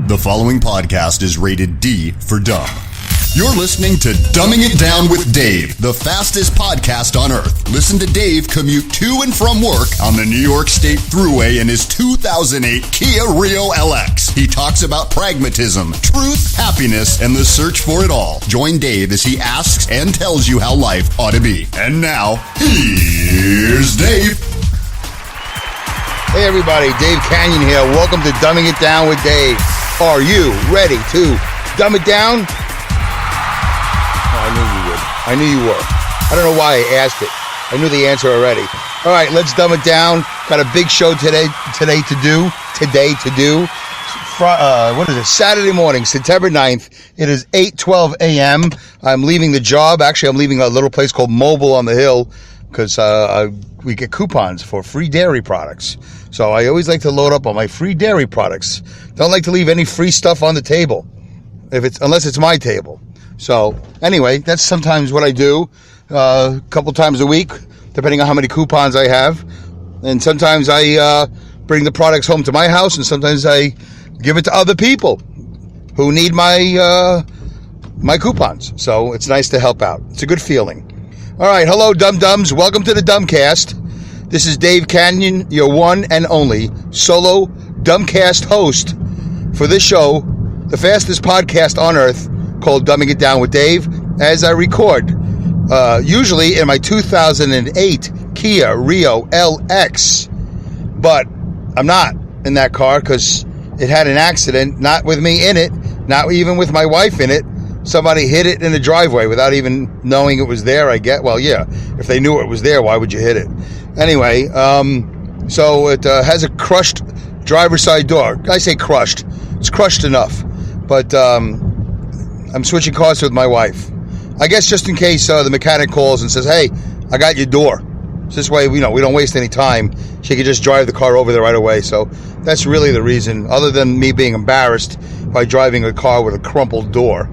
The following podcast is rated D for dumb. You're listening to Dumbing It Down with Dave, the fastest podcast on earth. Listen to Dave commute to and from work on the New York State Thruway in his 2008 Kia Rio LX. He talks about pragmatism, truth, happiness, and the search for it all. Join Dave as he asks and tells you how life ought to be. And now, here's Dave. Hey everybody, Dave Canyon here. Welcome to Dumbing It Down with Dave. Are you ready to dumb it down? Oh, I knew you would. I knew you were. I don't know why I asked it. I knew the answer already. All right, let's dumb it down. Got a big show today to do. What is it? Saturday morning, September 9th. It is 8:12 a.m. I'm leaving the job. Actually, I'm leaving a little place called Mobile on the Hill because we get coupons for free dairy products. So I always like to load up on my free dairy products. Don't like to leave any free stuff on the table, unless it's my table. So anyway, that's sometimes what I do, a couple times a week, depending on how many coupons I have. And sometimes I bring the products home to my house, and sometimes I give it to other people who need my coupons. So it's nice to help out. It's a good feeling. All right, hello, Dum-Dums. Welcome to the Dumbcast. This is Dave Canyon, your one and only solo Dumbcast host for this show, the fastest podcast on earth, called Dumbing It Down with Dave, as I record, usually in my 2008 Kia Rio LX. But I'm not in that car because it had an accident, not with me in it, not even with my wife in it. Somebody hit it in the driveway without even knowing it was there, I get. Well, yeah, if they knew it was there, why would you hit it? Anyway, so it has a crushed driver's side door. I say crushed. It's crushed enough. But I'm switching cars with my wife. I guess just in case the mechanic calls and says, hey, I got your door. So this way, we don't waste any time. She could just drive the car over there right away. So that's really the reason, other than me being embarrassed by driving a car with a crumpled door.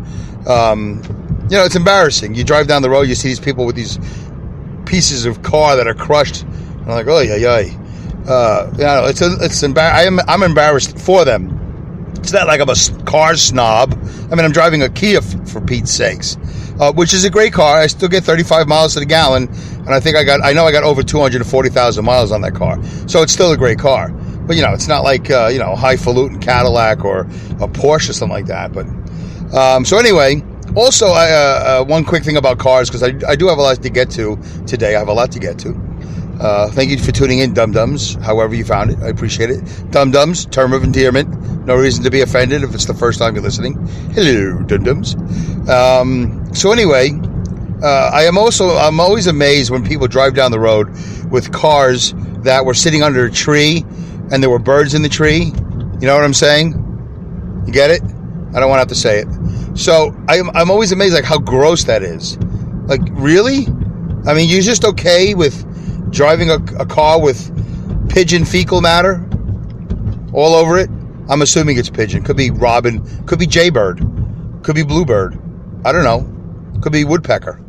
It's embarrassing. You drive down the road, you see these people with these pieces of car that are crushed. And I'm like, oh, yeah. I'm embarrassed for them. It's not like I'm a car snob. I mean, I'm driving a Kia for Pete's sakes, which is a great car. I still get 35 miles to the gallon, and I know I got over 240,000 miles on that car. So it's still a great car. But it's not like a highfalutin Cadillac or a Porsche or something like that. But so anyway, also one quick thing about cars, because I do have a lot to get to today. I have a lot to get to. Thank you for tuning in, Dum-Dums, however you found it. I appreciate it. Dum-Dums, term of endearment. No reason to be offended if it's the first time you're listening. Hello, Dum-Dums. So anyway, I'm always amazed when people drive down the road with cars that were sitting under a tree and there were birds in the tree. You know what I'm saying? You get it? I don't want to have to say it. So I'm always amazed, like, how gross that is. Like, really? I mean, you're just okay with driving a car with pigeon fecal matter all over it? I'm assuming it's pigeon. Could be robin. Could be jaybird. Could be bluebird. I don't know. Could be woodpecker.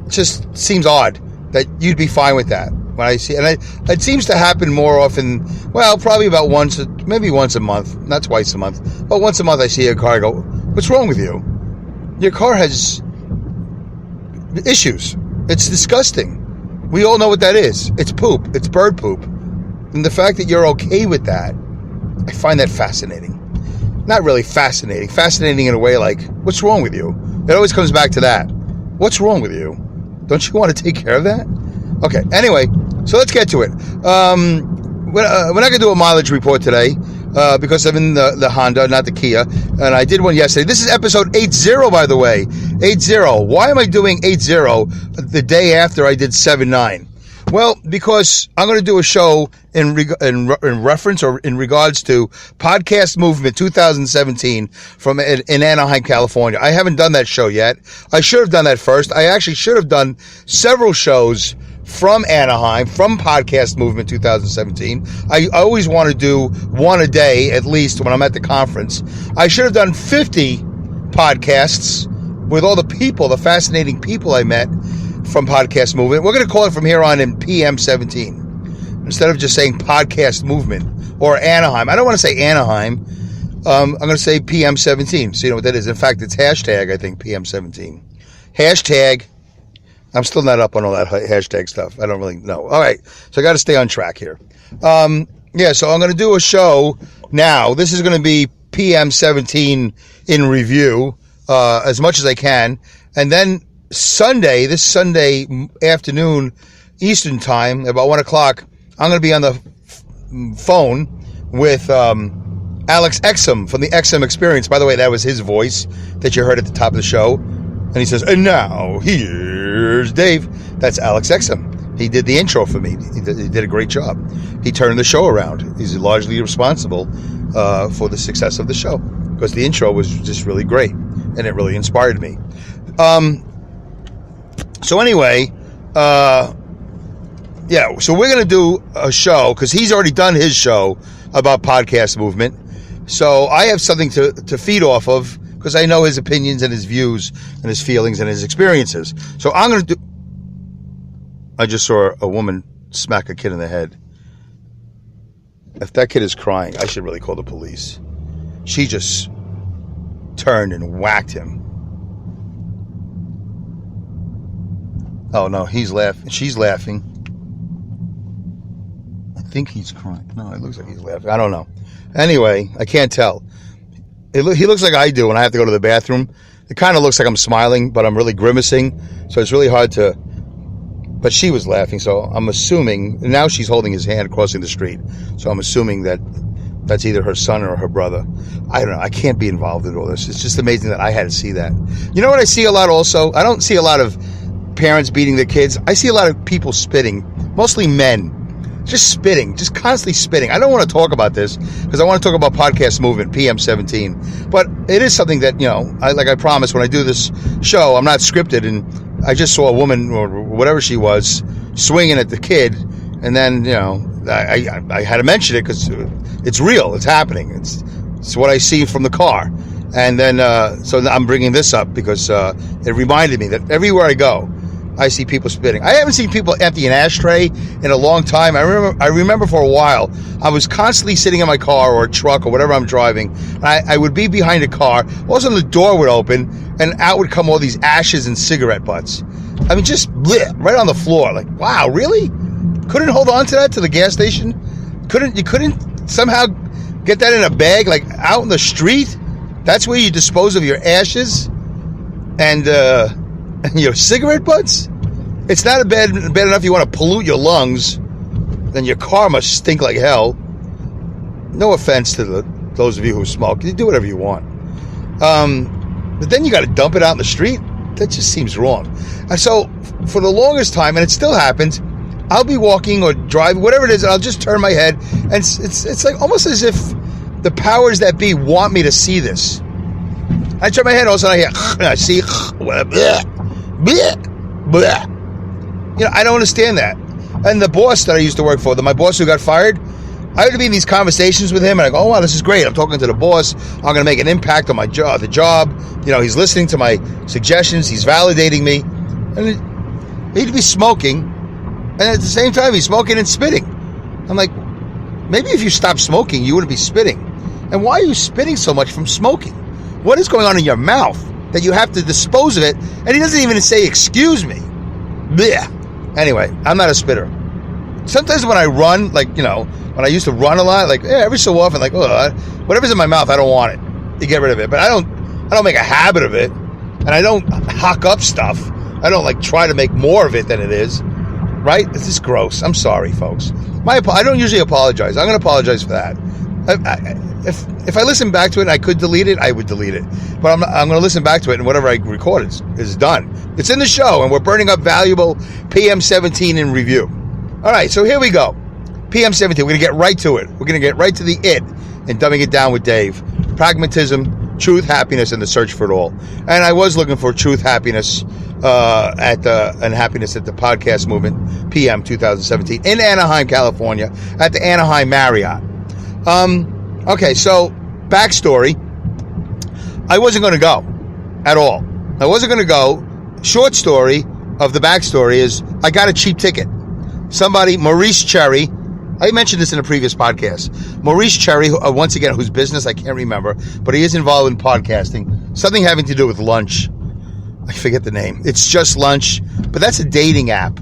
It just seems odd that you'd be fine with that. When I see it, and it seems to happen more often, well, probably about maybe once a month, not twice a month, but once a month I see a car, I go, what's wrong with you? Your car has issues. It's disgusting. We all know what that is. It's poop. It's bird poop. And the fact that you're okay with that, I find that fascinating. Not really fascinating. Fascinating in a way like, what's wrong with you? It always comes back to that. What's wrong with you? Don't you want to take care of that? Okay, anyway, so let's get to it. We're not going to do a mileage report today because I'm in the Honda, not the Kia, and I did one yesterday. This is episode 80, by the way. 80. Why am I doing 80 the day after I did 79? Well, because I'm going to do a show in reference or in regards to Podcast Movement 2017 in Anaheim, California. I haven't done that show yet. I should have done that first. I actually should have done several shows from Anaheim, from Podcast Movement 2017. I always want to do one a day, at least, when I'm at the conference. I should have done 50 podcasts with all the people, the fascinating people I met from Podcast Movement. We're going to call it from here on in PM 17. Instead of just saying Podcast Movement or Anaheim. I don't want to say Anaheim. I'm going to say PM17. So you know what that is. In fact, it's hashtag, I think, PM17. Hashtag. I'm still not up on all that hashtag stuff. I don't really know. All right. So I got to stay on track here. Yeah, so I'm going to do a show now. This is going to be PM17 in review as much as I can. And then this Sunday afternoon, Eastern time, about 1 o'clock, I'm going to be on the phone with Alex Exum from the Exum Experience. By the way, that was his voice that you heard at the top of the show. And he says, and now, here's Dave. That's Alex Exum. He did the intro for me. He did a great job. He turned the show around. He's largely responsible for the success of the show because the intro was just really great and it really inspired me. So anyway, yeah, so we're going to do a show because he's already done his show about podcast movement. So I have something to feed off of because I know his opinions and his views and his feelings and his experiences. So I'm going to do... I just saw a woman smack a kid in the head. If that kid is crying, I should really call the police. She just turned and whacked him. Oh, no, he's laughing. She's laughing. I think he's crying. No, it looks like he's laughing. I don't know. Anyway, I can't tell. He looks like I do when I have to go to the bathroom. It kind of looks like I'm smiling, but I'm really grimacing. So it's really hard to... But she was laughing, so I'm assuming... Now she's holding his hand crossing the street. So I'm assuming that that's either her son or her brother. I don't know. I can't be involved in all this. It's just amazing that I had to see that. You know what I see a lot also? I don't see a lot of parents beating their kids. I see a lot of people spitting. Mostly men. Just spitting. Just constantly spitting. I don't want to talk about this because I want to talk about podcast movement, PM17. But it is something that, you know, I promise when I do this show, I'm not scripted. And I just saw a woman or whatever she was swinging at the kid. And then, you know, I had to mention it because it's real. It's happening. It's what I see from the car. And then, so I'm bringing this up because it reminded me that everywhere I go, I see people spitting. I haven't seen people empty an ashtray in a long time. I remember for a while, I was constantly sitting in my car or a truck or whatever I'm driving. And I would be behind a car. All of a sudden the door would open and out would come all these ashes and cigarette butts. I mean, just bleh, right on the floor. Like, wow, really? Couldn't hold on to that to the gas station? You couldn't somehow get that in a bag, like out in the street? That's where you dispose of your ashes and your cigarette butts? It's not bad enough you want to pollute your lungs, then your car must stink like hell. No offense to those of you who smoke. You do whatever you want. But then you got to dump it out in the street? That just seems wrong. And so, for the longest time, and it still happens, I'll be walking or driving, whatever it is, and I'll just turn my head, and it's like almost as if the powers that be want me to see this. I turn my head, all of a sudden I see, bleh, bleh, bleh. You know, I don't understand that. And the boss that I used to work for, my boss who got fired, I would be in these conversations with him, and I go, oh, wow, this is great. I'm talking to the boss. I'm going to make an impact on my job, the job. You know, he's listening to my suggestions. He's validating me. And he'd be smoking, and at the same time, he's smoking and spitting. I'm like, maybe if you stopped smoking, you wouldn't be spitting. And why are you spitting so much from smoking? What is going on in your mouth that you have to dispose of it? And he doesn't even say, excuse me. Blech. Anyway, I'm not a spitter. Sometimes when I run, like, you know, when I used to run a lot, like, every so often, like, whatever's in my mouth, I don't want it. You get rid of it. But I don't make a habit of it. And I don't hock up stuff. I don't, like, try to make more of it than it is. Right? This is gross. I'm sorry, folks. I don't usually apologize. I'm going to apologize for that. If I listen back to it and I could delete it, I would delete it. But I'm going to listen back to it, and whatever I record is done. It's in the show, and we're burning up valuable PM17 in review. All right, so here we go. PM17, we're going to get right to it. We're going to get right to the it in Dumbing It Down with Dave. Pragmatism, truth, happiness, and the search for it all. And I was looking for truth, happiness, and happiness at the podcast movement, PM 2017, in Anaheim, California, at the Anaheim Marriott. Okay, so backstory. I wasn't going to go at all. I wasn't going to go. Short story of the backstory is I got a cheap ticket. Somebody, Maurice Cherry, I mentioned this in a previous podcast. Maurice Cherry, once again, whose business I can't remember, but he is involved in podcasting. Something having to do with lunch. I forget the name. It's Just Lunch, but that's a dating app,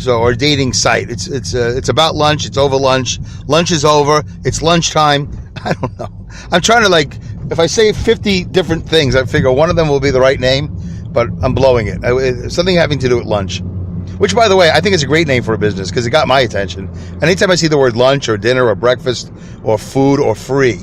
or a dating site. It's about lunch. It's over lunch. Lunch is over. It's lunchtime. I don't know. I'm trying to if I say 50 different things, I figure one of them will be the right name, but I'm blowing it. Something having to do with lunch. Which, by the way, I think is a great name for a business because it got my attention. Anytime I see the word lunch or dinner or breakfast or food or free,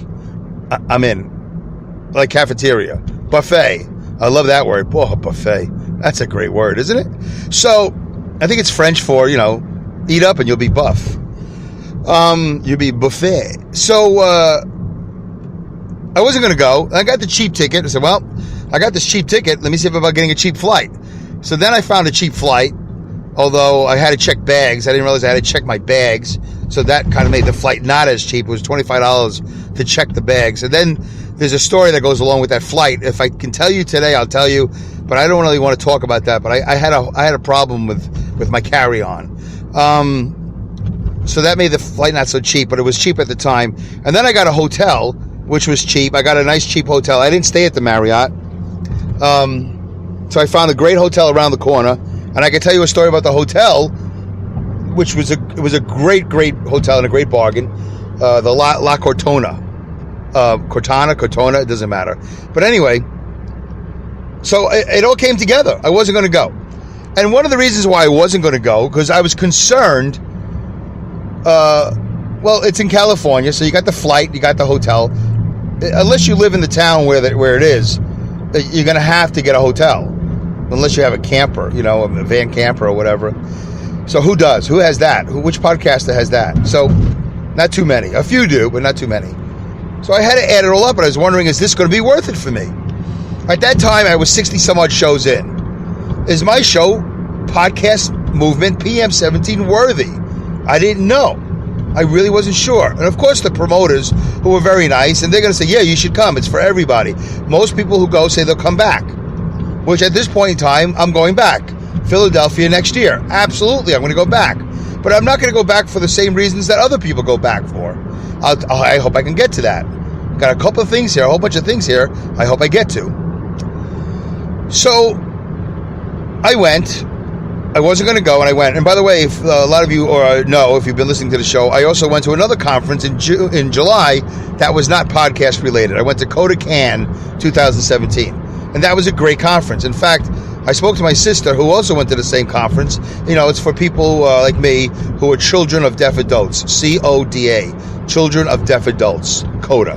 I'm in. Like cafeteria. Buffet. I love that word. Oh, buffet. That's a great word, isn't it? So, I think it's French for, eat up and you'll be buff. You'll be buffet. So, I wasn't going to go. I got the cheap ticket. I said, well, I got this cheap ticket. Let me see if I'm getting a cheap flight. So then I found a cheap flight. Although I had to check bags. I didn't realize I had to check my bags. So that kind of made the flight not as cheap. It was $25 to check the bags. And then there's a story that goes along with that flight. If I can tell you today, I'll tell you. But I don't really want to talk about that. But I had a problem with my carry-on. So that made the flight not so cheap. But it was cheap at the time. And then I got a hotel, which was cheap. I got a nice cheap hotel. I didn't stay at the Marriott. So I found a great hotel around the corner. And I can tell you a story about the hotel, which was a great hotel and a great bargain. The La Cortona. Cortona, it doesn't matter. But anyway, so it all came together. I wasn't going to go. And one of the reasons why I wasn't going to go, because I was concerned, it's in California, so you got the flight, you got the hotel. Unless you live in the town where it is, you're going to have to get a hotel. Unless you have a camper, a van camper or whatever. So who does? Who has that? Which podcaster has that? So not too many. A few do, but not too many. So I had to add it all up, and I was wondering, is this going to be worth it for me? At that time, I was 60 some odd shows in. Is my show, Podcast Movement PM17, worthy? I didn't know. I really wasn't sure. And of course, the promoters, who were very nice, and they're going to say, yeah, you should come. It's for everybody. Most people who go say they'll come back. Which at this point in time, I'm going back. Philadelphia next year. Absolutely, I'm going to go back. But I'm not going to go back for the same reasons that other people go back for. I hope I can get to that. Got a couple of things here, a whole bunch of things here I hope I get to. So, I went. I wasn't going to go, and I went. And by the way, if a lot of you know, if you've been listening to the show, I also went to another conference in July that was not podcast related. I went to Coda Can 2017. And that was a great conference. In fact, I spoke to my sister, who also went to the same conference. It's for people like me who are children of deaf adults. CODA. Children of Deaf Adults. CODA.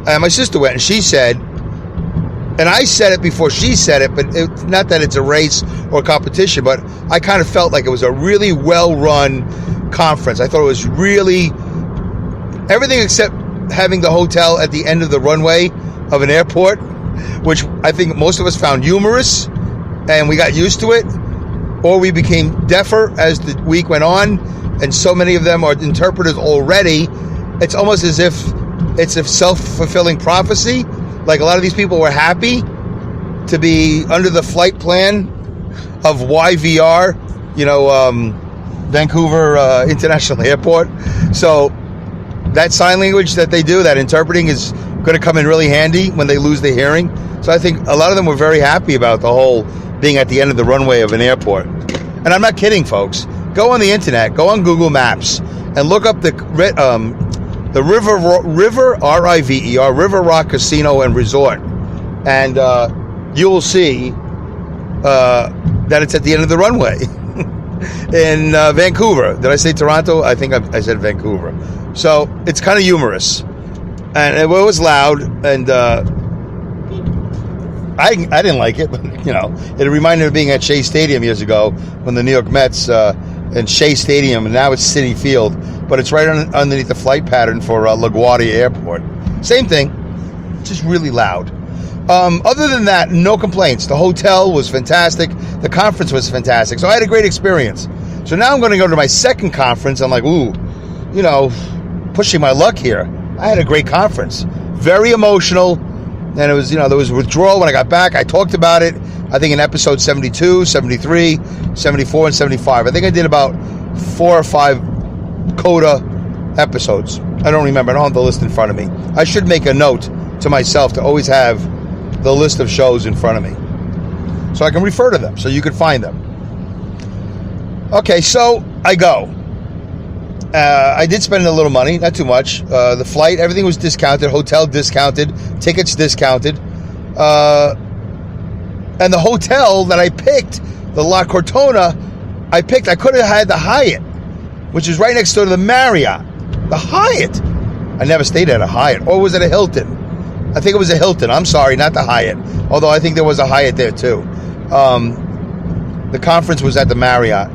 And my sister went, and she said, and I said it before she said it, but not that it's a race or a competition, but I kind of felt like it was a really well-run conference. I thought it was really everything except having the hotel at the end of the runway of an airport, which I think most of us found humorous, and we got used to it, or we became deafer as the week went on, and so many of them are interpreters already. It's almost as if it's a self-fulfilling prophecy. Like a lot of these people were happy to be under the flight plan of YVR, Vancouver International Airport. So that sign language that they do, that interpreting, is going to come in really handy when they lose their hearing. So I think a lot of them were very happy about the whole being at the end of the runway of an airport. And I'm not kidding, folks. Go on the internet, go on Google Maps, and look up the River R-I-V-E-R, River Rock Casino and Resort. And you will see that it's at the end of the runway in Vancouver. Did I say Toronto? I think I said Vancouver. So it's kind of humorous. And it was loud, and I didn't like it, but, it reminded me of being at Shea Stadium years ago when the New York Mets and Shea Stadium, and now it's Citi Field, but it's right underneath the flight pattern for LaGuardia Airport. Same thing, just really loud. Other than that, no complaints. The hotel was fantastic. The conference was fantastic. So I had a great experience. So now I'm going to go to my second conference. I'm like, pushing my luck here. I had a great conference. Very emotional. And it was, there was withdrawal when I got back. I talked about it, I think, in episode 72, 73, 74, and 75. I think I did about 4 or 5 CODA episodes. I don't remember. I don't have the list in front of me. I should make a note to myself to always have the list of shows in front of me so I can refer to them, so you can find them. Okay, so I go. I did spend a little money, not too much. The flight, everything was discounted. Hotel discounted. Tickets discounted. And the hotel that I picked, the La Cortona, I could have had the Hyatt, which is right next door to the Marriott. The Hyatt. I never stayed at a Hyatt. Or was it a Hilton? I think it was a Hilton. I'm sorry, not the Hyatt. Although I think there was a Hyatt there too. The conference was at the Marriott.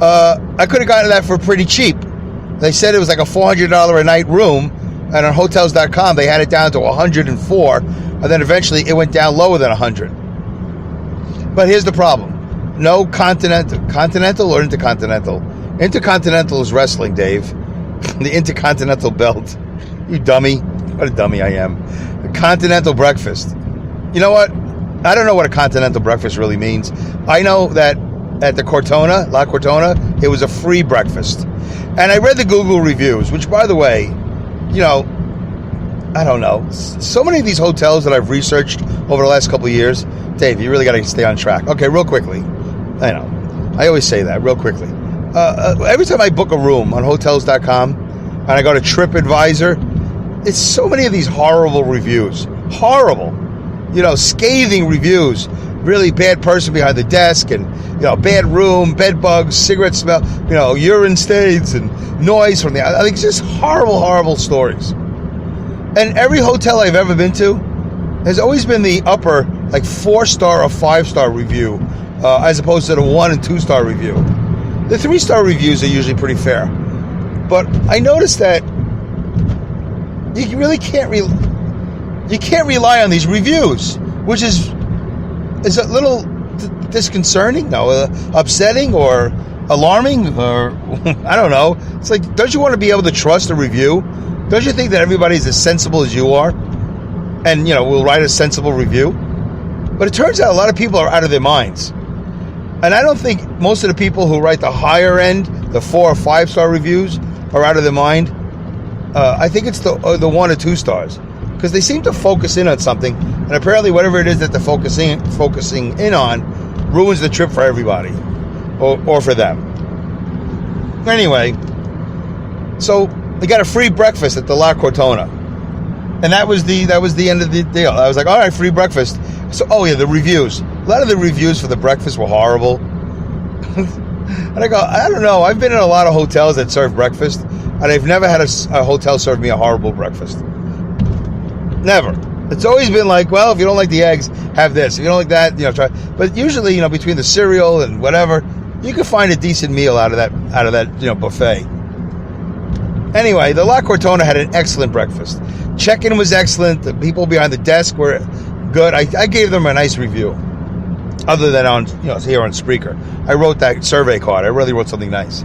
I could have gotten that for pretty cheap. They said it was like a $400 a night room, and on Hotels.com they had it down to $104, and then eventually it went down lower than $100. But here's the problem: no continental or intercontinental. Intercontinental is wrestling, Dave. The Intercontinental belt. You dummy! What a dummy I am. The continental breakfast. You know what? I don't know what a continental breakfast really means. I know that at the Cortona, La Cortona, it was a free breakfast. And I read the Google reviews, which, by the way, you know, I don't know. So many of these hotels that I've researched over the last couple of years, Dave, you really got to stay on track. Okay, real quickly. I know. I always say that, real quickly. Every time I book a room on Hotels.com and I go to TripAdvisor, it's so many of these horrible reviews. Horrible. You know, scathing reviews. Really bad person behind the desk, and bad room, bed bugs, cigarette smell, urine stains and noise from the. I think it's just horrible stories. And every hotel I've ever been to has always been the upper, like 4-star or 5-star review, as opposed to the 1 and 2-star review. The 3-star reviews are usually pretty fair, but I noticed that you really can't rely on these reviews, which is a little disconcerting, upsetting or alarming, or I don't know. It's like, don't you want to be able to trust a review? Don't you think that everybody's as sensible as you are and, will write a sensible review? But it turns out a lot of people are out of their minds. And I don't think most of the people who write the higher end, the 4 or 5-star reviews, are out of their mind. I think it's the 1 or 2 stars. Because they seem to focus in on something, and apparently whatever it is that they're focusing in on ruins the trip for everybody, or for them. Anyway, so we got a free breakfast at the La Cortona, and that was the end of the deal. I was like, all right, free breakfast. So, the reviews. A lot of the reviews for the breakfast were horrible. And I go, I don't know. I've been in a lot of hotels that serve breakfast, and I've never had a hotel serve me a horrible breakfast. Never. It's always been like, well, if you don't like the eggs, have this. If you don't like that, try. But usually, between the cereal and whatever, you can find a decent meal out of that buffet. Anyway, the La Cortona had an excellent breakfast. Check-in was excellent. The people behind the desk were good. I gave them a nice review. Other than on, here on Spreaker. I wrote that survey card. I really wrote something nice.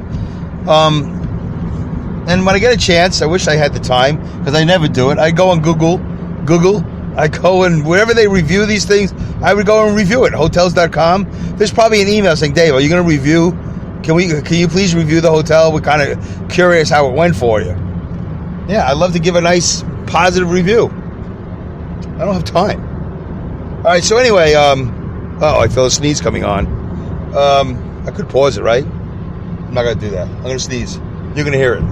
And when I get a chance, I wish I had the time, because I never do it. I go on Google, I go and wherever they review these things, I would go and review it. Hotels.com. There's probably an email saying, Dave, are you going to review? Can you please review the hotel? We're kind of curious how it went for you. Yeah, I'd love to give a nice positive review. I don't have time. All right, so anyway, I feel a sneeze coming on. I could pause it, right? I'm not going to do that. I'm going to sneeze. You're going to hear it.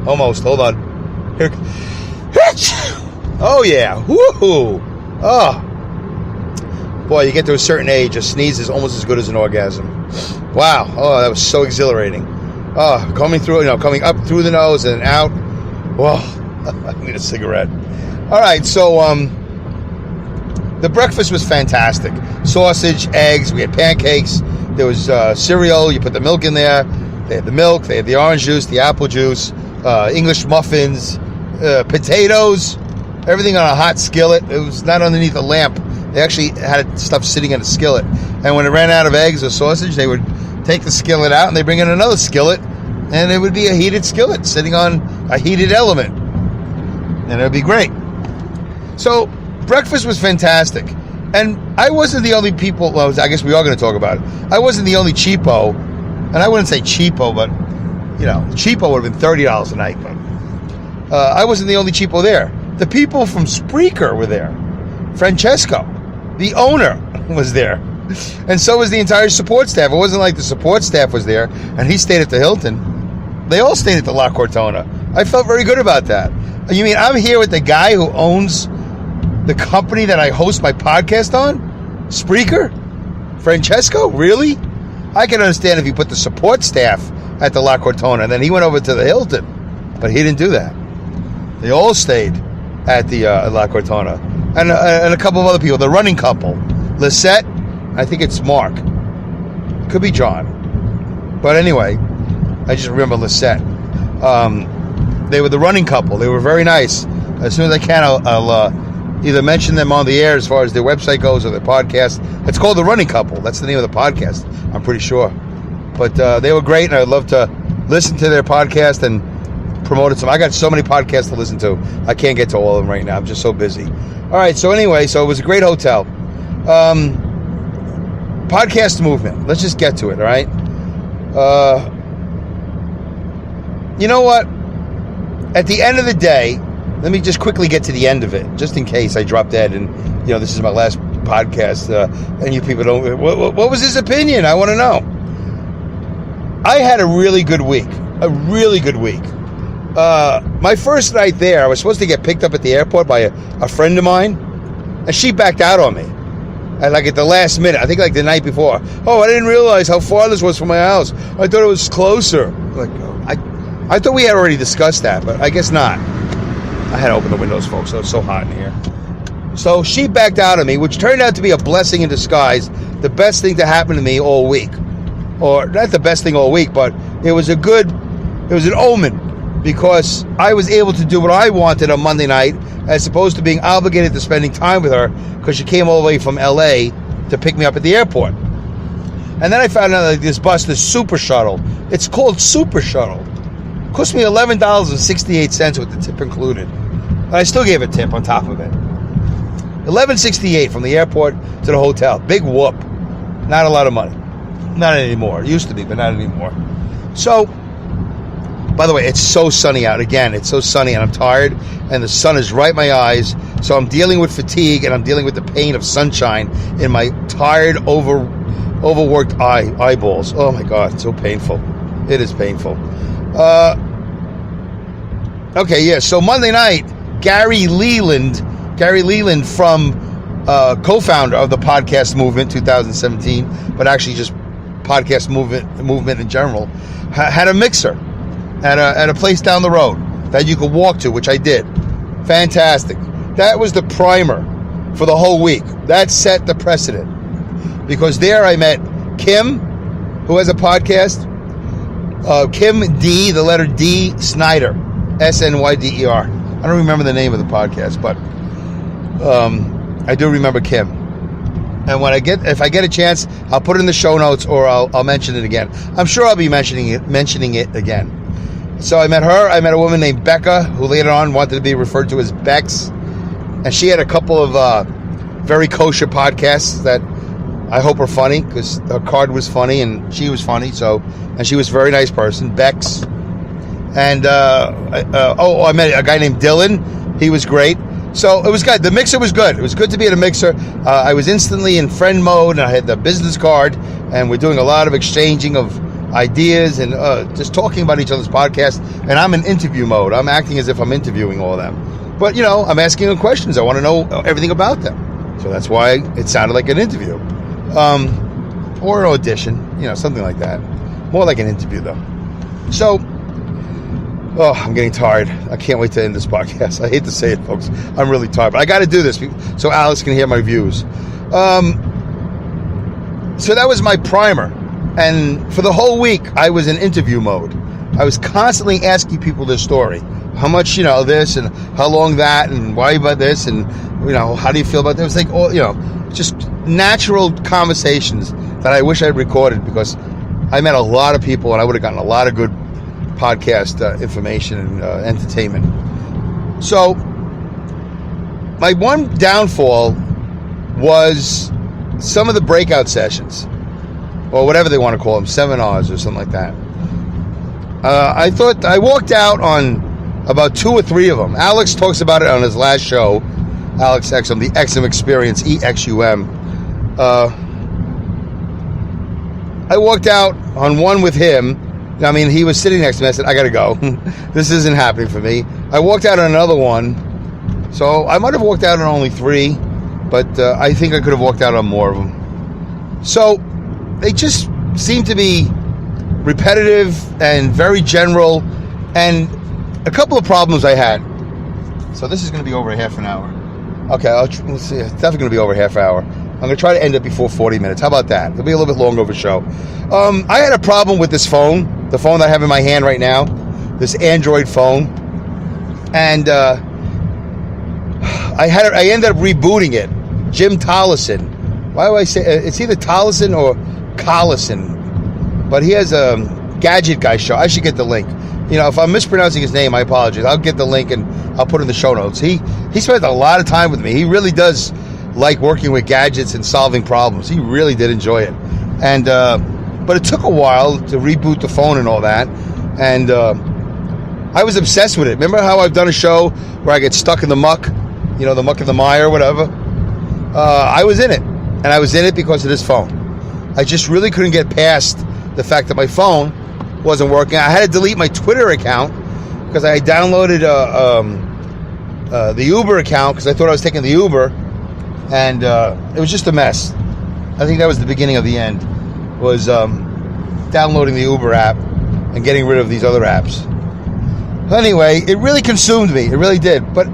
Almost. Hold on. Here. Oh, yeah. Woohoo. Oh. Boy, you get to a certain age, a sneeze is almost as good as an orgasm. Wow. Oh, that was so exhilarating. Oh, coming up through the nose and out. Whoa. I need a cigarette. All right, so the breakfast was fantastic. Sausage, eggs, we had pancakes. There was cereal. You put the milk in there. They had the milk. They had the orange juice, the apple juice, English muffins, potatoes, everything on a hot skillet. It was not underneath a lamp. They actually had stuff sitting in a skillet. And when it ran out of eggs or sausage, they would take the skillet out and they bring in another skillet, and it would be a heated skillet sitting on a heated element. And it would be great. So breakfast was fantastic. And I wasn't the only people, well, I guess we are going to talk about it. I wasn't the only cheapo, and I wouldn't say cheapo, but, cheapo would have been $30 a night. But I wasn't the only cheapo there. The people from Spreaker were there. Francesco, the owner, was there. And so was the entire support staff. It wasn't like the support staff was there and he stayed at the Hilton. They all stayed at the La Cortona. I felt very good about that. You mean I'm here with the guy who owns the company that I host my podcast on? Spreaker? Francesco? Really? I can understand if he put the support staff at the La Cortona and then he went over to the Hilton. But he didn't do that. They all stayed at the La Cortona. And a couple of other people. The running couple. Lisette, I think it's Mark. Could be John. But anyway, I just remember Lisette. They were the running couple. They were very nice. As soon as I can, I'll either mention them on the air as far as their website goes or their podcast. It's called The Running Couple. That's the name of the podcast, I'm pretty sure. But they were great, and I'd love to listen to their podcast and promote it. I got so many podcasts to listen to. I can't get to all of them right now. I'm just so busy. All right, so anyway, it was a great hotel. Podcast movement. Let's just get to it, all right? You know what? At the end of the day, let me just quickly get to the end of it, just in case I drop dead and, this is my last podcast, and you people don't... What was his opinion? I want to know. I had a really good week. My first night there, I was supposed to get picked up at the airport by a friend of mine, and she backed out on me. At the last minute, I think the night before. Oh, I didn't realize how far this was from my house. I thought it was closer. I thought we had already discussed that, but I guess not. I had to open the windows, folks. It was so hot in here. So she backed out on me, which turned out to be a blessing in disguise. The best thing to happen to me all week. Or not the best thing all week, but it was an omen, because I was able to do what I wanted on Monday night as opposed to being obligated to spending time with her because she came all the way from LA to pick me up at the airport. And then I found out this bus, this Super Shuttle. It's called Super Shuttle. It cost me $11.68 with the tip included. And I still gave a tip on top of it. $11.68 from the airport to the hotel. Big whoop. Not a lot of money. Not anymore. It used to be, but not anymore. So, by the way, it's so sunny out. Again, it's so sunny and I'm tired and the sun is right in my eyes. So I'm dealing with fatigue and I'm dealing with the pain of sunshine in my tired, overworked eyeballs. Oh my God, it's so painful. It is painful. Okay, yeah, so Monday night, Gary Leland from co-founder of the Podcast Movement 2017, but actually just podcast movement in general, had a mixer at a place down the road that you could walk to, which I did. Fantastic. That was the primer for the whole week. That set the precedent. Because there I met Kim, who has a podcast. Kim D, the letter D, Snyder. S-N-Y-D-E-R. I don't remember the name of the podcast, but I do remember Kim. And if I get a chance, I'll put it in the show notes or I'll mention it again. I'm sure I'll be mentioning it again. So I met her. I met a woman named Becca, who later on wanted to be referred to as Bex. And she had a couple of very kosher podcasts that I hope are funny, because her card was funny and she was funny. And she was a very nice person, Bex. And I met a guy named Dylan. He was great. So it was good. The mixer was good. It was good to be at a mixer. I was instantly in friend mode, and I had the business card, and we're doing a lot of exchanging of ideas and just talking about each other's podcasts. And I'm in interview mode. I'm acting as if I'm interviewing all of them. But, I'm asking them questions. I want to know everything about them. So that's why it sounded like an interview. Or an audition, something like that. More like an interview, though. So, I'm getting tired. I can't wait to end this podcast. I hate to say it, folks. I'm really tired. But I got to do this so Alice can hear my views. So that was my primer. And for the whole week, I was in interview mode. I was constantly asking people their story. How much, this, and how long that, and why about this, and, how do you feel about that? It was like, just natural conversations that I wish I had recorded, because I met a lot of people and I would have gotten a lot of good podcast information and entertainment. So my one downfall was some of the breakout sessions, or whatever they want to call them, seminars or something like that. I thought I walked out on about 2 or 3 of them. Alex talks about it on his last show. Alex Exum, the Exum Experience, EXUM. I walked out on one with him. I mean, he was sitting next to me. I said, I got to go. This isn't happening for me. I walked out on another one. So I might have walked out on only 3, but I think I could have walked out on more of them. So they just seem to be repetitive and very general, and a couple of problems I had. So this is going to be over a half an hour. Okay, let's see. It's definitely going to be over a half hour. I'm going to try to end it before 40 minutes. How about that? It'll be a little bit longer of a show. I had a problem with this phone, the phone that I have in my hand right now, this Android phone, and I ended up rebooting it. Jim Tollison. Why do I say it's either Tollison or Collison? But he has a Gadget Guy show. I should get the link. You know, if I'm mispronouncing his name, I apologize. I'll get the link and I'll put it in the show notes. He spent a lot of time with me. He really does like working with gadgets and solving problems. He really did enjoy it. And but it took a while to reboot the phone and all that. And I was obsessed with it. Remember how I've done a show where I get stuck in the muck? You know, the muck of the mire, whatever. I was in it. And I was in it because of this phone. I just really couldn't get past the fact that my phone wasn't working. I had to delete my Twitter account because I downloaded the Uber account because I thought I was taking the Uber, and it was just a mess. I think that was the beginning of the end, was downloading the Uber app and getting rid of these other apps. Anyway, it really consumed me. It really did. But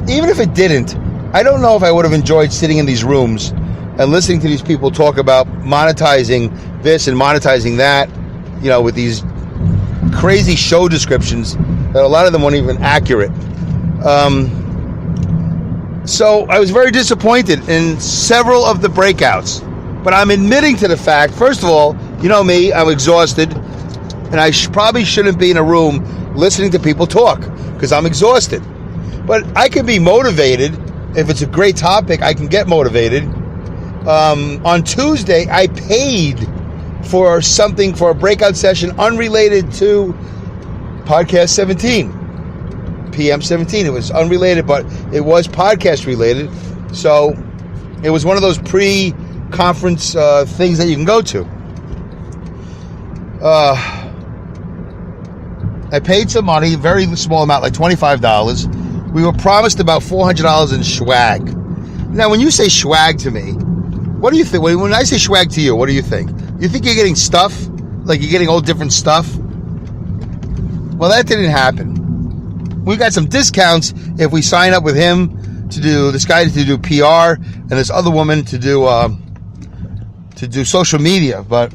even if it didn't, I don't know if I would have enjoyed sitting in these rooms and listening to these people talk about monetizing this and monetizing that, you know, with these crazy show descriptions that a lot of them weren't even accurate. So I was very disappointed in several of the breakouts. But I'm admitting to the fact, first of all, you know me, I'm exhausted, and I probably shouldn't be in a room listening to people talk because I'm exhausted. But I can be motivated. If it's a great topic, I can get motivated. On Tuesday, I paid for something, for a breakout session unrelated to Podcast 17, PM 17. It was unrelated, but it was podcast related. So it was one of those pre-conference things that you can go to. I paid some money, a very small amount, like $25. We were promised about $400 in swag. Now, when you say swag to me, what do you think? When I say swag to you, what do you think? You think you're getting stuff? Like you're getting all different stuff? Well, that didn't happen. We got some discounts if we sign up with him to do, this guy to do PR and this other woman to do social media. But,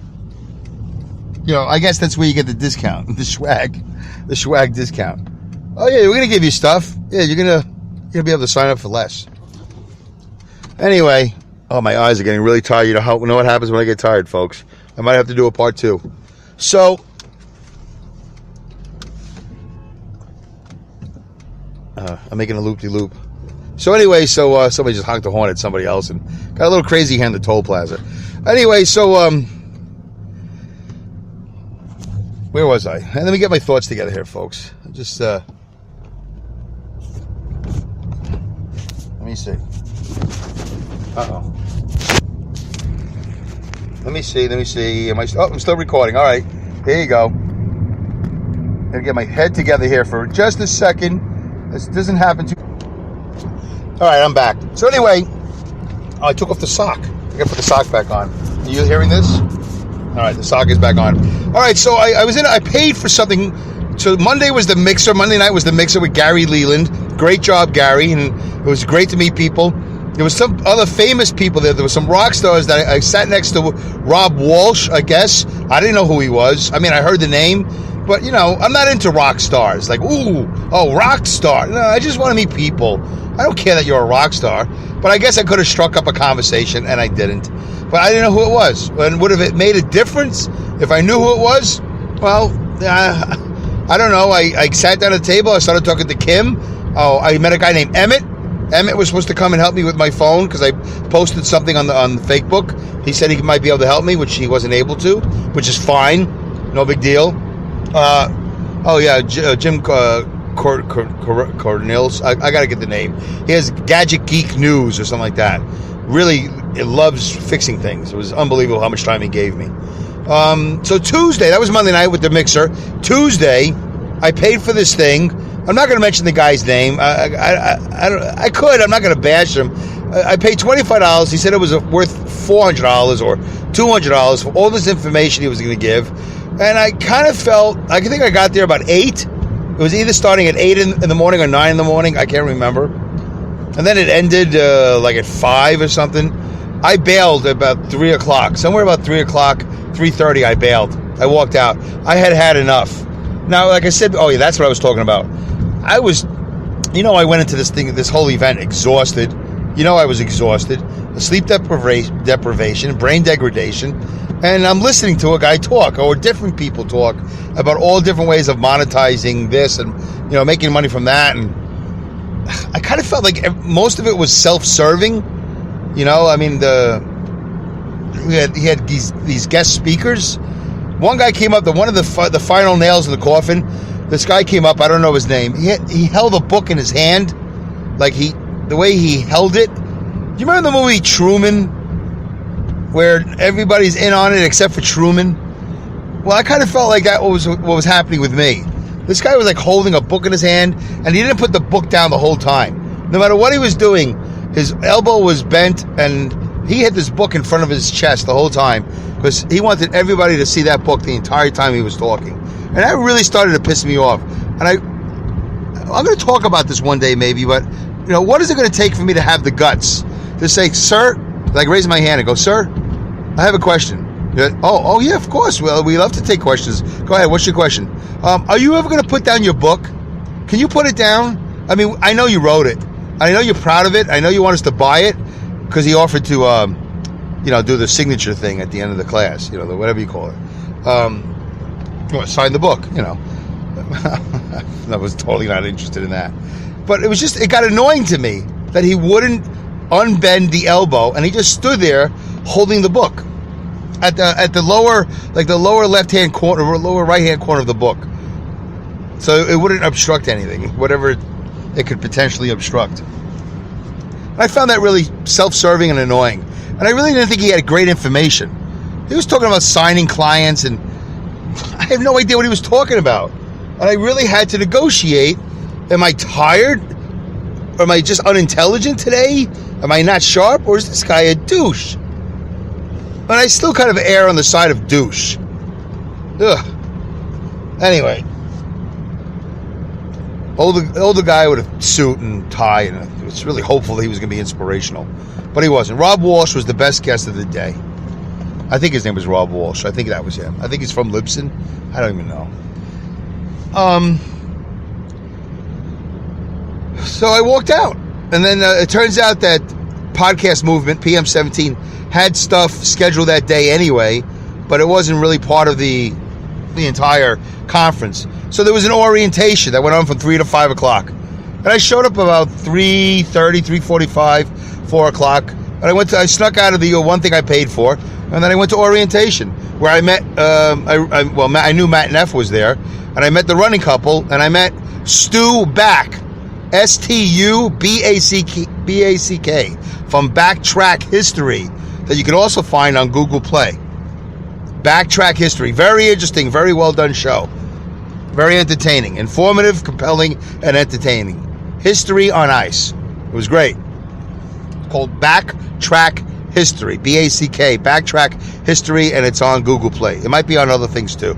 you know, I guess that's where you get the discount, the swag discount. Oh yeah, we're going to give you stuff. Yeah, you're going to be able to sign up for less. Anyway, oh, my eyes are getting really tired. You know what happens when I get tired, folks? I might have to do a part 2. So, I'm making a loop-de-loop. So anyway, somebody just honked the horn at somebody else and got a little crazy here in the toll plaza. Anyway, so, where was I? And let me get my thoughts together here, folks. Just, let me see. Uh-oh. Let me see. I'm still recording. All right. Here you go. Gonna get my head together here for just a second. This doesn't happen too. All right, I'm back. So anyway, I took off the sock. I gotta put the sock back on. Are you hearing this? All right, the sock is back on. All right, so I paid for something. So Monday was the mixer. Monday night was the mixer with Gary Leland. Great job, Gary, and it was great to meet people. There was some other famous people there. There were some rock stars that I sat next to. Rob Walsh, I guess. I didn't know who he was. I mean, I heard the name, but, you know, I'm not into rock stars. Like, rock star. No, I just want to meet people. I don't care that you're a rock star. But I guess I could have struck up a conversation, and I didn't. But I didn't know who it was. And would have it made a difference if I knew who it was? Well, I don't know. I sat down at the table. I started talking to Kim. Oh, I met a guy named Emmett. Emmett was supposed to come and help me with my phone because I posted something on the Facebook. He said he might be able to help me, which he wasn't able to, which is fine. No big deal. Jim Cornels. I got to get the name. He has Gadget Geek News or something like that. Really, it loves fixing things. It was unbelievable how much time he gave me. So Tuesday, that was Monday night with the mixer. Tuesday, I paid for this thing. I'm not going to mention the guy's name. I could. I'm not going to bash him. I paid $25. He said it was worth $400 or $200 for all this information he was going to give. And I kind of felt, I think I got there about 8. It was either starting at 8 in the morning or 9 in the morning. I can't remember. And then it ended like at 5 or something. I bailed about 3 o'clock. Somewhere about 3 o'clock, 3:30, I bailed. I walked out. I had enough. Now, like I said, oh yeah, that's what I was talking about. I went into this whole event exhausted. I was exhausted. Sleep deprivation, brain degradation. And I'm listening to a guy talk, or different people talk, about all different ways of monetizing this and, making money from that. And I kind of felt like most of it was self-serving. He had these guest speakers. One guy came up, one of the final nails in the coffin. This guy came up, I don't know his name. He held a book in his hand, like the way he held it. Do you remember the movie Truman, where everybody's in on it except for Truman? Well, I kind of felt like that was what was happening with me. This guy was like holding a book in his hand, and he didn't put the book down the whole time. No matter what he was doing, his elbow was bent, and he had this book in front of his chest the whole time because he wanted everybody to see that book the entire time he was talking. And that really started to piss me off. And I'm going to talk about this one day maybe, but what is it going to take for me to have the guts to say, sir, like raise my hand and go, sir, I have a question. Oh yeah, of course. Well, we love to take questions. Go ahead. What's your question? Are you ever going to put down your book? Can you put it down? I mean, I know you wrote it. I know you're proud of it. I know you want us to buy it because he offered to, do the signature thing at the end of the class, whatever you call it. Sign the book, I was totally not interested in that. But it got annoying to me that he wouldn't unbend the elbow and he just stood there holding the book at the lower left-hand corner or lower right-hand corner of the book. So it wouldn't obstruct anything, whatever it could potentially obstruct. I found that really self-serving and annoying. And I really didn't think he had great information. He was talking about signing clients, and I have no idea what he was talking about. And I really had to negotiate. Am I tired? Or am I just unintelligent today? Am I not sharp? Or is this guy a douche? And I still kind of err on the side of douche. Ugh. Anyway. Older guy with a suit and tie, and it was really hopeful that he was going to be inspirational. But he wasn't. Rob Walsh was the best guest of the day. I think his name was Rob Walsh. I think that was him. I think he's from Libsyn. I don't even know. So I walked out. And then it turns out that Podcast Movement, PM17, had stuff scheduled that day anyway, but it wasn't really part of the entire conference. So there was an orientation that went on from 3 to 5 o'clock. And I showed up about 3:30, 3:45, 4 o'clock. And I snuck out of the one thing I paid for. And then I went to orientation, where I met, I knew Matt Neff was there. And I met the running couple, and I met Stu Back, STUBACK, from Backtrack History, that you can also find on Google Play. Backtrack History. Very interesting, very well done show. Very entertaining. Informative, compelling, and entertaining. History on Ice. It was great. It's called Backtrack History. BACK. Backtrack History, and it's on Google Play. It might be on other things too.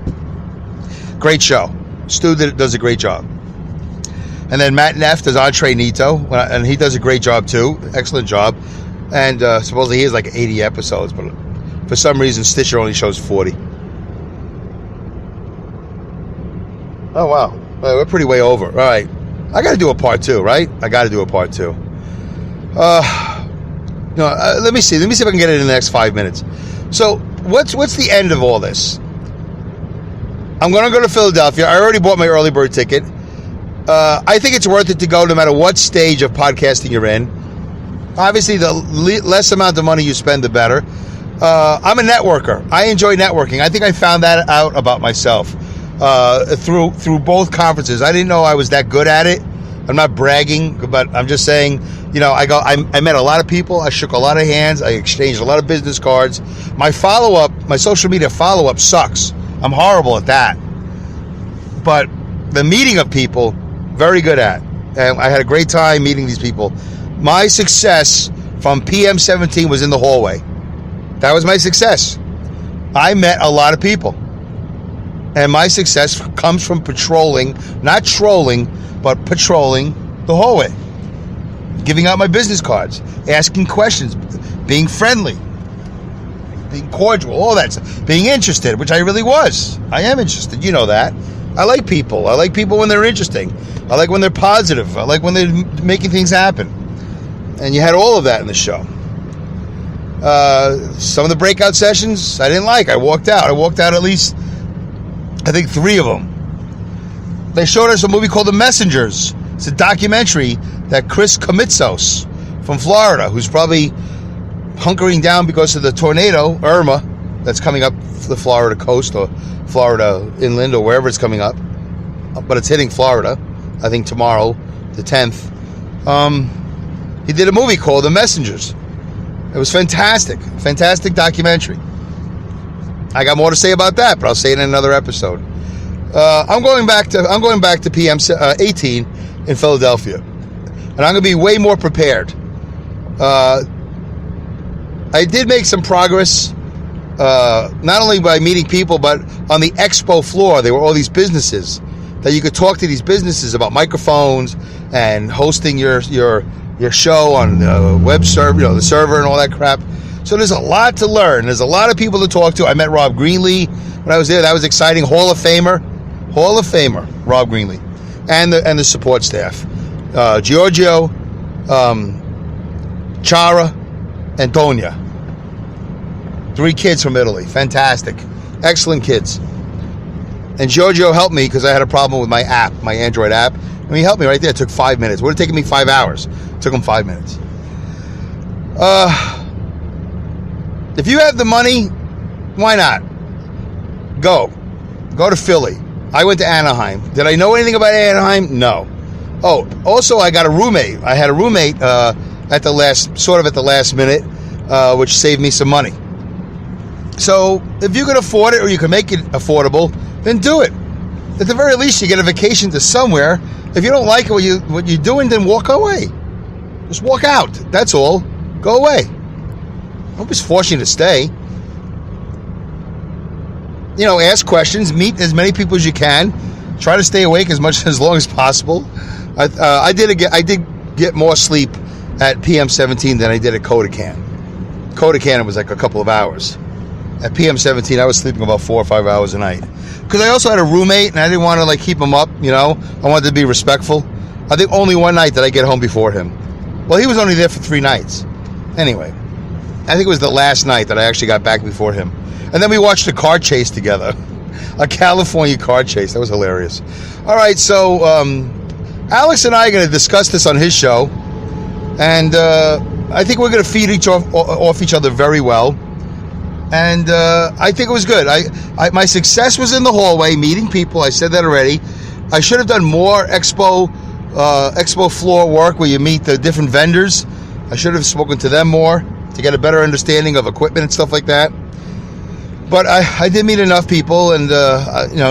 Great show. Stu does a great job. And then Matt Neff does Entree Nito, and he does a great job too. Excellent job. And supposedly he has like 80 episodes, but for some reason Stitcher only shows 40. Oh wow, we're pretty way over. All right, I got to do a part 2, right? I got to do a part 2. Let me see if I can get it in the next 5 minutes. So what's the end of all this? I'm going to go to Philadelphia. I already bought my early bird ticket. I think it's worth it to go no matter what stage of podcasting you're in. Obviously, the less amount of money you spend, the better. I'm a networker. I enjoy networking. I think I found that out about myself. through both conferences. I didn't know I was that good at it. I'm not bragging, but I'm just saying, I met a lot of people. I shook a lot of hands. I exchanged a lot of business cards. My social media follow-up sucks. I'm horrible at that. But the meeting of people, very good at. And I had a great time meeting these people. My success from PM17 was in the hallway. That was my success. I met a lot of people. And my success comes from patrolling, not trolling, but patrolling the hallway. Giving out my business cards, asking questions, being friendly, being cordial, all that stuff. Being interested, which I really was. I am interested, you know that. I like people. I like people when they're interesting. I like when they're positive. I like when they're making things happen. And you had all of that in the show. Some of the breakout sessions I didn't like. I walked out. I walked out at least, I think, 3 of them. They showed us a movie called The Messengers. It's a documentary that Chris Komitsos from Florida, who's probably hunkering down because of the tornado, Irma, that's coming up the Florida coast or Florida inland or wherever it's coming up. But it's hitting Florida, I think tomorrow, the 10th. He did a movie called The Messengers. It was fantastic. Fantastic documentary. I got more to say about that, but I'll say it in another episode. I'm going back to PM 18 in Philadelphia, and I'm going to be way more prepared. I did make some progress, not only by meeting people, but on the expo floor. There were all these businesses that you could talk to these businesses about microphones and hosting your show on the web server, the server and all that crap. So there's a lot to learn. There's a lot of people to talk to. I met Rob Greenlee when I was there. That was exciting. Hall of Famer, Rob Greenlee, and the support staff, Giorgio, Chara, and Tonya. 3 kids from Italy. Fantastic, excellent kids. And Giorgio helped me because I had a problem with my app, my Android app. And he helped me right there. It took 5 minutes. It would have taken me 5 hours. It took him 5 minutes. If you have the money, why not? Go to Philly. I went to Anaheim. Did I know anything about Anaheim? No. Oh, also I got a roommate. I had a roommate at the last minute, which saved me some money. So if you can afford it or you can make it affordable, then do it. At the very least, you get a vacation to somewhere. If you don't like what you're doing, then walk away. Just walk out. That's all. Go away. Nobody's forcing you to stay. Ask questions, meet as many people as you can. Try to stay awake as long as possible. I did get more sleep at PM17 than I did at Kodakan. Kodakan, it was like a couple of hours. At PM17, I was sleeping about 4 or 5 hours a night. Because I also had a roommate, and I didn't want to keep him up. I wanted to be respectful. I think only one night did I get home before him. Well, he was only there for 3 nights. Anyway, I think it was the last night that I actually got back before him. And then we watched a car chase together. A California car chase. That was hilarious. All right, so Alex and I are going to discuss this on his show. And I think we're going to feed off each other very well. And I think it was good. My success was in the hallway, meeting people. I said that already. I should have done more expo floor work where you meet the different vendors. I should have spoken to them more to get a better understanding of equipment and stuff like that. But I did meet enough people, and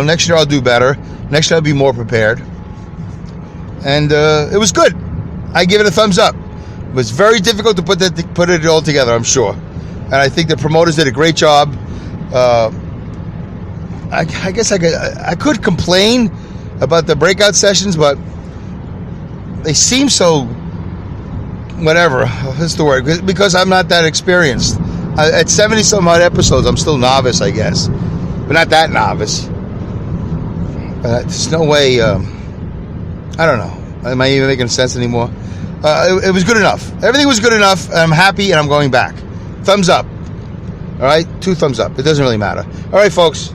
next year I'll do better. Next year I'll be more prepared. And it was good. I give it a thumbs up. It was very difficult to put it all together, I'm sure. And I think the promoters did a great job. I guess I could complain about the breakout sessions, but they seem so whatever. That's the word. Because I'm not that experienced. At 70 some odd episodes, I'm still novice, I guess, but not that novice. There's no way. I don't know. Am I even making sense anymore? It was good enough. Everything was good enough. I'm happy, and I'm going back. Thumbs up. All right, 2 thumbs up. It doesn't really matter. All right, folks.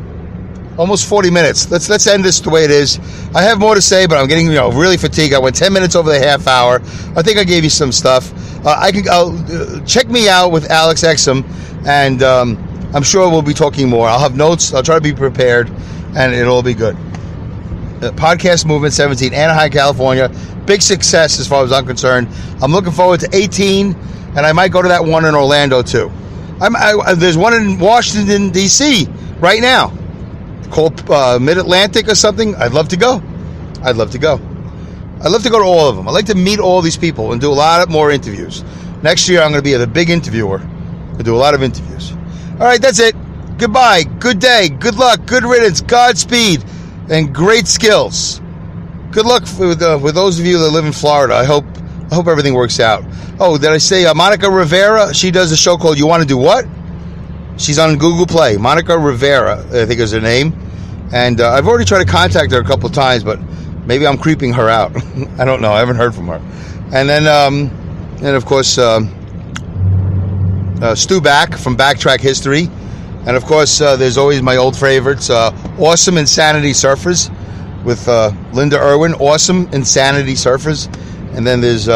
Almost 40 minutes. Let's end this the way it is. I have more to say, but I'm getting really fatigued. I went 10 minutes over the half hour. I think I gave you some stuff. Check me out with Alex Exum, and I'm sure we'll be talking more. I'll have notes. I'll try to be prepared, and it'll all be good. Podcast Movement 17, Anaheim, California. Big success as far as I'm concerned. I'm looking forward to 18, and I might go to that one in Orlando too. There's one in Washington, D.C. right now called Mid-Atlantic or something. I'd love to go. I'd love to go to all of them. I'd like to meet all these people and do a lot more interviews. Next year, I'm going to be the big interviewer. I do a lot of interviews. All right, that's it. Goodbye. Good day. Good luck. Good riddance. Godspeed. And great skills. Good luck with those of you that live in Florida. I hope everything works out. Oh, did I say Monica Rivera? She does a show called You Want to Do What? She's on Google Play. Monica Rivera, I think is her name. And I've already tried to contact her a couple times, but maybe I'm creeping her out. I don't know. I haven't heard from her. And then, of course, Stu Back from Backtrack History. And, of course, there's always my old favorites, Awesome Insanity Surfers with Linda Irwin. Awesome Insanity Surfers. And then there's,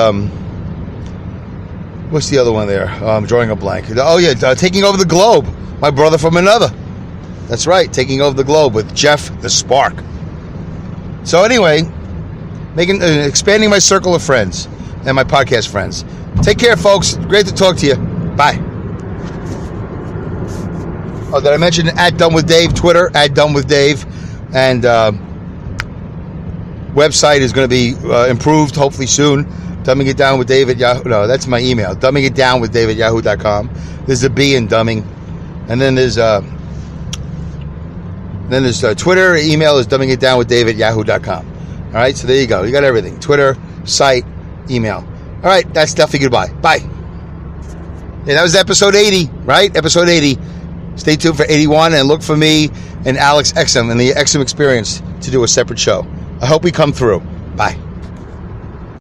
what's the other one there? I'm drawing a blank. Oh, yeah, Taking Over the Globe. My brother from another. That's right, Taking Over the Globe with Jeff the Spark. So anyway, expanding my circle of friends and my podcast friends. Take care, folks. Great to talk to you. Bye. Oh, did I mention at Done With Dave, Twitter, at Done With Dave, and website is going to be improved hopefully soon. Dumbing It Down with Dave at Yahoo. No, that's my email. Dumbing It Down with Dave at Yahoo.com. There's a B in dumbing, and then there's Twitter. Email is Dumbing It Down with Dave at Yahoo.com. All right, so there you go. You got everything: Twitter, site, email. All right, that's definitely goodbye. Bye. Yeah, that was episode 80, right? Episode 80. Stay tuned for 81 and look for me and Alex Exum and the Exum Experience to do a separate show. I hope we come through.